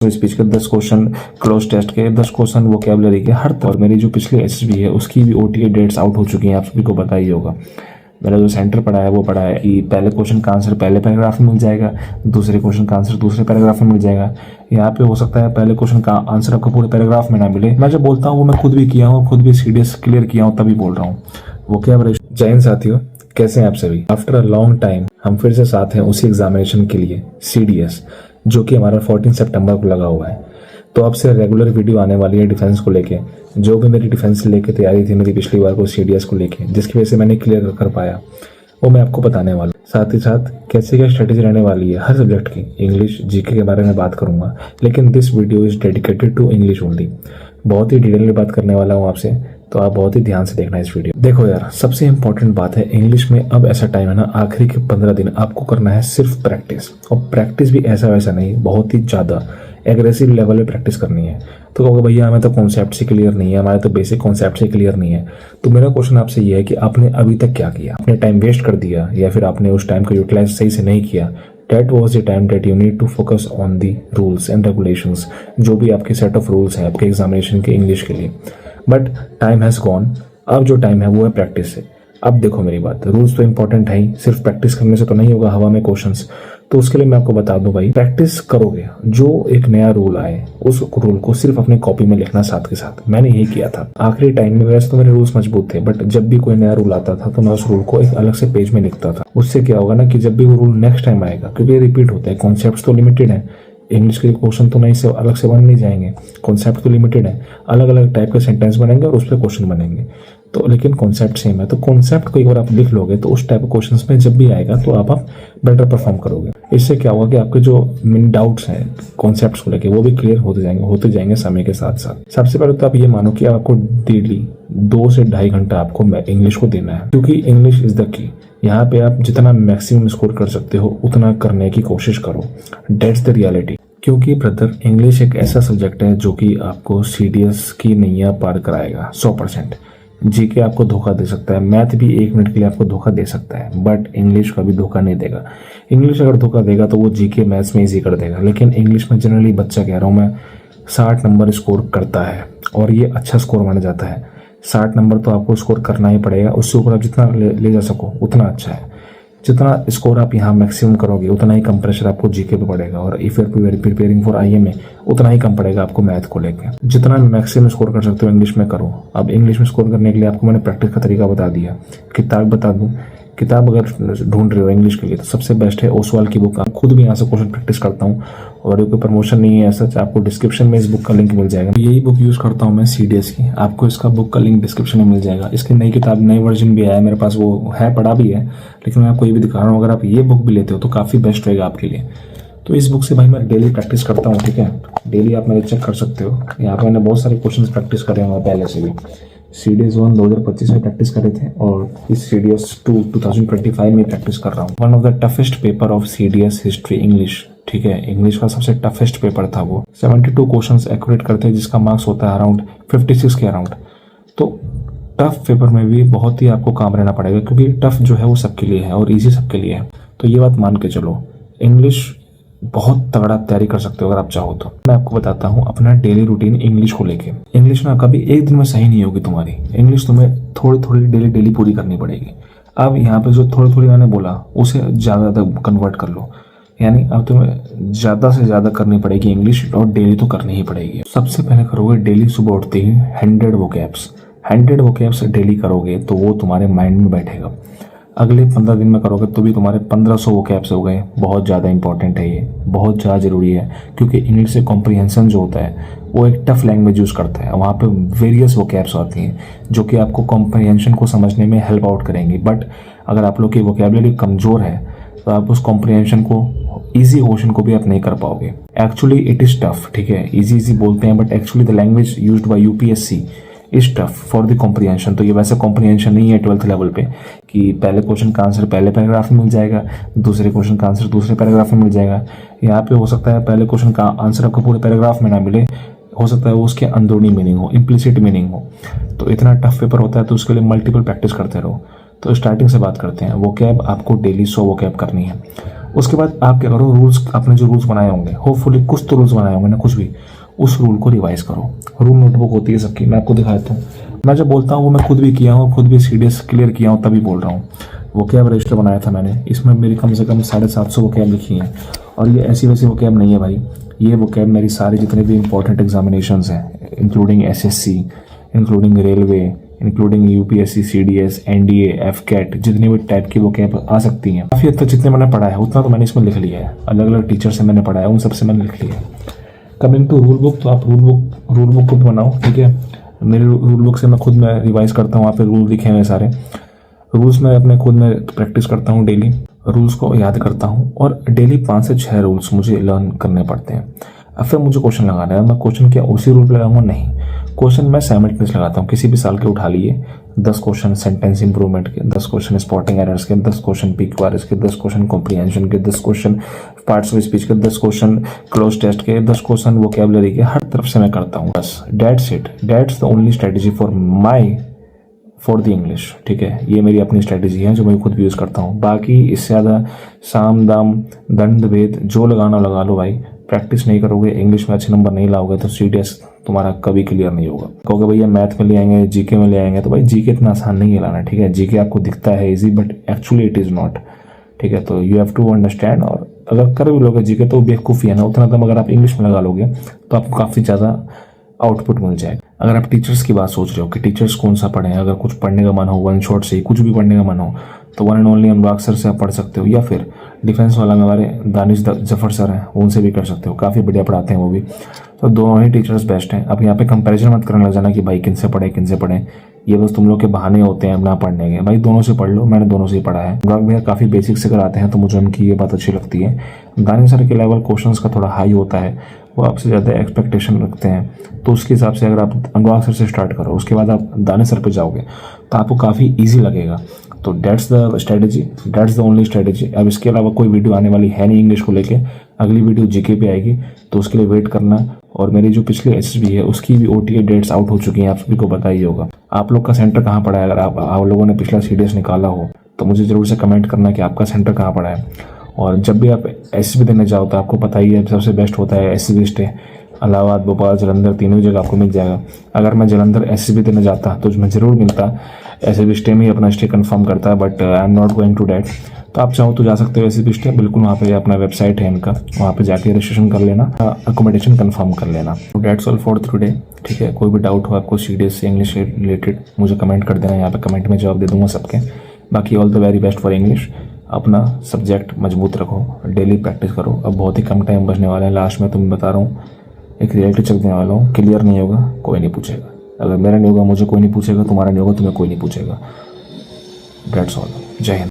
Speech के 10 question, cloze test के 10 question, vocabulary के हर तरह। मेरी जो पिछली एसएसबी है उसकी भी ओटीए डेट्स आउट हो चुकी हैं, आप सभी को पता ही होगा। मेरा जो सेंटर पड़ा है वो पड़ा है कि पहले क्वेश्चन का आंसर पहले पैराग्राफ में मिल जाएगा, दूसरे क्वेश्चन का आंसर दूसरे पैराग्राफ में मिल जाएगा। यहाँ पे हो सकता है पहले क्वेश्चन का आंसर आपको पूरे पैराग्राफ में ना मिले। मैं जो बोलता हूँ वो मैं खुद भी किया हूँ, खुद भी सीडीएस क्लियर किया हूँ, तभी बोल रहा हूँ। वोकैबुलरी। जय हिंद साथियों, कैसे हैं आप सभी। आफ्टर अ लॉन्ग टाइम हम फिर से साथ हैं उसी एग्जामिनेशन के लिए, सीडीएस, जो कि हमारा 14 सितंबर को लगा हुआ है। तो अब से रेगुलर वीडियो आने वाली है डिफेंस को लेके। जो भी मेरी डिफेंस लेके तैयारी थी मेरी पिछली बार को सीडीएस को लेके, जिसकी वजह से मैंने क्लियर कर पाया, वो मैं आपको बताने वाला। साथ ही साथ कैसे क्या स्ट्रेटेजी रहने वाली है हर सब्जेक्ट की। इंग्लिश, जीके के बारे में बात करूंगा, लेकिन this video is dedicated to English only. बहुत ही डिटेल में बात करने वाला हूँ आपसे, तो आप बहुत ही ध्यान से देखना इस वीडियो। देखो यार, सबसे इंपॉर्टेंट बात है इंग्लिश में अब ऐसा टाइम है ना, आखिरी के 15 दिन आपको करना है सिर्फ प्रैक्टिस। और प्रैक्टिस भी ऐसा वैसा नहीं, बहुत ही ज्यादा एग्रेसिव लेवल पे प्रैक्टिस करनी है। तो कहोगे भैया हमें तो कॉन्सेप्ट से क्लियर नहीं है, हमारे तो बेसिक कॉन्सेप्ट से क्लियर नहीं है। तो मेरा क्वेश्चन आपसे ये है कि आपने अभी तक क्या किया? आपने टाइम वेस्ट कर दिया या फिर आपने उस टाइम को यूटिलाइज सही से नहीं किया? That was the time that you need to focus on the rules and regulations, जो भी आपके सेट ऑफ रूल्स हैं आपके एग्जामिनेशन के इंग्लिश के लिए। बट टाइम हैज गॉन, अब जो टाइम है वो है प्रैक्टिस से। अब देखो मेरी बात, रूल्स तो इंपॉर्टेंट है ही, सिर्फ प्रैक्टिस करने से तो नहीं होगा हवा में क्वेश्चंस। तो उसके लिए मैं आपको बता दूं भाई, प्रैक्टिस करोगे, जो एक नया रूल आए उस रूल को सिर्फ अपने कॉपी में लिखना साथ के साथ। मैंने यही किया था आखिरी टाइम में। वैसे तो मेरे रूल्स मजबूत थे, बट जब भी कोई नया रूल आता था तो मैं उस रूल को एक अलग से पेज में लिखता था। उससे क्या होगा ना कि जब भी वो रूल नेक्स्ट टाइम आएगा, क्योंकि रिपीट होता है, कॉन्सेप्ट तो लिमिटेड है, इंग्लिश के क्वेश्चन तो नहीं से अलग से बन नहीं जाएंगे, कॉन्सेप्ट तो लिमिटेड है, अलग अलग टाइप के सेंटेंस बनेंगे और उस पर क्वेश्चन बनेंगे। तो लेकिन कॉन्सेप्ट सेम है, तो कॉन्सेप्ट को एक बार आप लिख लोगे तो उस टाइप के क्वेश्चंस में जब भी आएगा तो आप बेटर परफॉर्म करोगे। इससे क्या होगा कि आपके जो मेन डाउट्स हैं कॉन्सेप्ट्स को लेके वो भी क्लियर होते जाएंगे समय के साथ साथ। सबसे पहले तो आप ये मानो कि आपको डेली 2 से 2.5 घंटा आपको इंग्लिश को देना है, क्योंकि इंग्लिश इज द की। यहाँ पे आप जितना मैक्सिमम स्कोर कर सकते हो उतना करने की कोशिश करो, डेट्स द रियलिटी। क्योंकि ब्रदर, इंग्लिश एक ऐसा सब्जेक्ट है जो कि आपको सीडीएस की नैया पार कराएगा 100%। जीके आपको धोखा दे सकता है, मैथ भी 1 मिनट के लिए आपको धोखा दे सकता है, बट इंग्लिश कभी धोखा नहीं देगा। इंग्लिश अगर धोखा देगा तो वो जीके मैथ्स में इजी कर देगा, लेकिन इंग्लिश में जनरली बच्चा, कह रहा हूँ मैं, 60 नंबर स्कोर करता है और ये अच्छा स्कोर माना जाता है। 60 नंबर तो आपको स्कोर करना ही पड़ेगा, उससे ऊपर आप जितना ले जा सको उतना अच्छा है। जितना स्कोर आप यहाँ मैक्सिमम करोगे उतना ही कम प्रेशर आपको जीके पे पड़ेगा, और if you are preparing for IMA उतना ही कम पड़ेगा आपको मैथ को लेकर। जितना मैक्सिमम स्कोर कर सकते हो इंग्लिश में करो। अब इंग्लिश में स्कोर करने के लिए आपको मैंने प्रैक्टिस का तरीका बता दिया। किताब बता दूं, किताब अगर ढूंढ रहे हो इंग्लिश के लिए तो सबसे बेस्ट है ओसवाल की बुक। खुद भी यहाँ से क्वेश्चन प्रैक्टिस करता हूँ और कोई प्रमोशन नहीं है सच, आपको डिस्क्रिप्शन में इस बुक का लिंक मिल जाएगा। यही बुक यूज करता हूँ मैं सीडीएस की, आपको इसका बुक का लिंक डिस्क्रिप्शन में मिल जाएगा। इसकी नई किताब, नई वर्जन भी आया मेरे पास, वो है, पढ़ा भी है, लेकिन मैं आपको ये भी दिखा रहा हूँ। अगर आप ये बुक भी लेते हो तो काफी बेस्ट रहेगा आपके लिए। तो इस बुक से भाई मैं डेली प्रैक्टिस करता हूँ, ठीक है। डेली आप मेरे चेक कर सकते हो, यहाँ पे मैंने बहुत सारे क्वेश्चन प्रैक्टिस करे हुए पहले से भी। सीडीएस 1 2025 में प्रैक्टिस करे थे और इस सीडीएस 2 2025 में प्रैक्टिस कर रहा हूँ। One of the toughest paper of CDS history English, ठीक है। इंग्लिश का सबसे टफेस्ट पेपर था वो। 72 क्वेश्चंस एक्यूरेट करते हैं, जिसका मार्क्स होता है अराउंड 56 के अराउंड। तो टफ पेपर में भी बहुत ही आपको काम रहना पड़ेगा, क्योंकि टफ जो है वो सबके लिए है और ईजी सबके लिए है। तो ये बात मान के चलो, इंग्लिश बहुत तगड़ा तैयारी कर सकते हो अगर आप चाहो तो। मैं आपको बताता हूँ अपना डेली रूटीन इंग्लिश को लेके। इंग्लिश ना कभी एक दिन में सही नहीं होगी तुम्हारी, इंग्लिश तुम्हें थोड़ी थोड़ी डेली पूरी करनी पड़ेगी। अब यहाँ पे जो थोड़ी थोड़ी मैंने बोला उसे ज्यादा तक कन्वर्ट कर लो, यानी अब तुम्हें ज्यादा से ज्यादा करनी पड़ेगी इंग्लिश, और डेली तो करनी ही पड़ेगी। सबसे पहले करोगे डेली सुबह उठते ही 100 वोकैब्स डेली करोगे तो वो तुम्हारे माइंड में बैठेगा। अगले 15 दिन में करोगे तो भी तुम्हारे 1500 वोकैब्स हो गए। बहुत ज़्यादा इंपॉर्टेंट है ये, बहुत ज़्यादा जरूरी है, क्योंकि इंग्लिश से कॉम्प्रिहेंशन जो होता है वो एक टफ लैंग्वेज यूज करता है। वहाँ पे वेरियस वोकैब्स आती हैं जो कि आपको कॉम्प्रिहेंशन को समझने में हेल्प आउट करेंगी। बट अगर आप लोग की वोकैबुलरी कमजोर है तो आप उस कॉम्प्रिहेंशन को, इजी क्वेश्चन को भी आप नहीं कर पाओगे। एक्चुअली इट इज टफ, ठीक है, इजी बोलते हैं, but actually the language used by UPSC is tough for the comprehension. तो ये वैसे कॉम्प्रिहेंशन नहीं है 12th लेवल पे कि पहले क्वेश्चन का आंसर पहले पैराग्राफ में मिल जाएगा, दूसरे क्वेश्चन का आंसर दूसरे पैराग्राफ में मिल जाएगा। यहाँ पे हो सकता है पहले क्वेश्चन का आंसर आपको पूरे पैराग्राफ में ना मिले, हो सकता है वो उसके अंदरूनी मीनिंग हो, इम्प्लिसिट मीनिंग हो। तो इतना टफ पेपर होता है, तो उसके लिए मल्टीपल प्रैक्टिस करते रहो। तो स्टार्टिंग से बात करते हैं। वोकैब आपको डेली 100 वोकैब करनी है। उसके बाद आप क्या करो, रूल्स, आपने जो रूल्स बनाए होंगे, होपफुली कुछ तो रूल्स बनाए होंगे ना, कुछ भी, उस रूल को रिवाइज करो। रूल नोटबुक होती है सबकी, मैं आपको दिखाता हूँ। मैं जब बोलता हूँ वो मैं खुद भी किया हूँ, खुद भी सीडीएस क्लियर किया हूँ, तभी बोल रहा हूँ। वोकैब रजिस्टर बनाया था मैंने, इसमें मेरी कम से कम 750 वोकैब लिखी हैं। और ये ऐसी वैसी वोकैब नहीं है भाई, ये वोकैब मेरी सारी जितने भी इंपॉर्टेंट एग्जामिनेशंस हैं, including SSC, including railway, including UPSC, CDS, NDA, AFCAT, जितनी भी टाइप की वोकैब आ सकती हैं, काफ़ी हद तक जितने मैंने पढ़ा है उतना तो मैंने इसमें लिख लिया है। अलग अलग टीचर से मैंने पढ़ा है, उन सबसे मैंने लिख लिया है। कमिंग टू रूल बुक, तो आप रूल बुक खुद बनाओ, ठीक है। मेरी रूल बुक से मैं खुद में रिवाइज करता हूँ, वहाँ पे रूल लिखे हुए सारे रूल्स मैं अपने खुद में प्रैक्टिस करता हूँ, डेली रूल्स को याद करता हूँ, और डेली 5 से 6 रूल्स मुझे लर्न करने पड़ते हैं। अब फिर मुझे क्वेश्चन लगाना है, मैं क्वेश्चन क्या उसी रूल पे लगाऊंगा? नहीं, क्वेश्चन मैं साइमल्टेनियस लगाता हूँ। किसी भी साल के उठा लिए 10 क्वेश्चन सेंटेंस इंप्रूवमेंट के, 10 क्वेश्चन स्पॉटिंग एरर्स के, 10 क्वेश्चन पीक्यूआरएस के, 10 क्वेश्चन कॉम्प्रिहेंशन के, 10 क्वेश्चन पार्ट्स ऑफ स्पीच के, 10 क्वेश्चन क्लोज टेस्ट के, 10 क्वेश्चन वोकैबुलरी के, हर तरफ से मैं करता हूँ। बस that's it, that's the only strategy for the English, ठीक है। ये मेरी अपनी स्ट्रेटेजी है जो मैं खुद भी यूज़ करता हूँ। बाकी इससे ज़्यादा साम दाम दंड भेद जो लगाना लगा लो भाई, प्रैक्टिस नहीं करोगे, इंग्लिश में अच्छे नंबर नहीं लाओगे तो सीडीएस तुम्हारा कभी क्लियर नहीं होगा। कहोगे भैया मैथ में ले आएंगे, जीके में ले आएंगे, तो भाई जीके इतना आसान नहीं है लाना, ठीक है। जीके आपको दिखता है easy, but actually it is not, ठीक है। तो यू हैव टू अंडरस्टैंड, और अगर कर भी लोगे जीके तो बेवकूफ़ी है ना, उतना दम अगर आप इंग्लिश में लगा लोगे तो आपको काफ़ी ज़्यादा आउटपुट मिल जाएगा। अगर आप टीचर्स की बात सोच रहे हो कि टीचर्स कौन सा पढ़ें, अगर कुछ पढ़ने का मन हो, वन शॉट से ही कुछ भी पढ़ने का मन हो, तो one and only Anurag sir से आप पढ़ सकते हो, या फिर डिफेंस वाला में हमारे दानिश जफर सर हैं, उनसे भी कर सकते हो, काफ़ी बढ़िया पढ़ाते हैं वो भी। तो दोनों ही टीचर्स बेस्ट हैं। अब यहाँ पे कंपैरिजन मत करने लग जाना कि भाई किन से पढ़े, ये बस तुम लोग के बहाने होते हैं ना पढ़ने के। भाई दोनों से पढ़ लो, मैंने दोनों से ही पढ़ा है। अनुराग भैया काफ़ी बेसिक से कराते हैं, तो मुझे उनकी ये बात अच्छी लगती है। दानिश सर के लेवल क्वेश्चंस का थोड़ा हाई होता है, वो आपसे ज़्यादा एक्सपेक्टेशन रखते हैं, तो उसके हिसाब से अगर आप अनुराग सर से स्टार्ट करो, उसके बाद आप दानिश सर पे जाओगे तो आपको काफ़ी ईजी लगेगा। तो that's the strategy, that's the only strategy. अब इसके अलावा कोई वीडियो आने वाली है नहीं इंग्लिश को लेके, अगली वीडियो जीके पे आएगी, तो उसके लिए वेट करना। और मेरी जो पिछली एसएसबी है उसकी भी ओटीए डेट्स आउट हो चुकी हैं, आप सभी को पता ही होगा। आप लोग का सेंटर कहाँ पड़ा है? अगर आप लोगों ने पिछला सीडीएस निकाला हो तो मुझे ज़रूर से कमेंट करना कि आपका सेंटर कहाँ पड़ा है। और जब भी आप एसएसबी देने जाओ तो आपको पता ही है सबसे बेस्ट होता है एसएसबी स्टे। इलाहाबाद, भोपाल, जालंधर, तीनों जगह आपको मिल जाएगा। अगर मैं जालंधर एसएसबी देने जाता तो मैं ज़रूर मिलता, एसएसबी स्टे में ही अपना स्टे कंफर्म करता, but I am not going to that. तो आप चाहो तो जा सकते हो एसएसबी स्टे, बिल्कुल वहाँ पे अपना वेबसाइट है इनका, वहाँ पे जाके रजिस्ट्रेशन कर लेना, अकोमोडेशन कंफर्म कर लेना। तो दैट्स ऑल फॉर टुडे, ठीक है। कोई भी डाउट हो आपको सीडीएस से इंग्लिश से रिलेटेड मुझे कमेंट कर देना, यहाँ पे कमेंट में जवाब दे दूंगा सबके। बाकी all the very best for English. अपना सब्जेक्ट मजबूत रखो, डेली प्रैक्टिस करो। अब बहुत ही कम टाइम बचने वाला है, लास्ट में तुम्हें बता रहा हूँ एक रियलिटी चेक देने वाला हूँ। क्लियर नहीं होगा कोई नहीं पूछेगा, अगर मेरा नहीं होगा मुझे कोई नहीं पूछेगा, तुम्हारा नहीं होगा तुम्हें कोई नहीं पूछेगा। दैट्स ऑल, जय हिंद।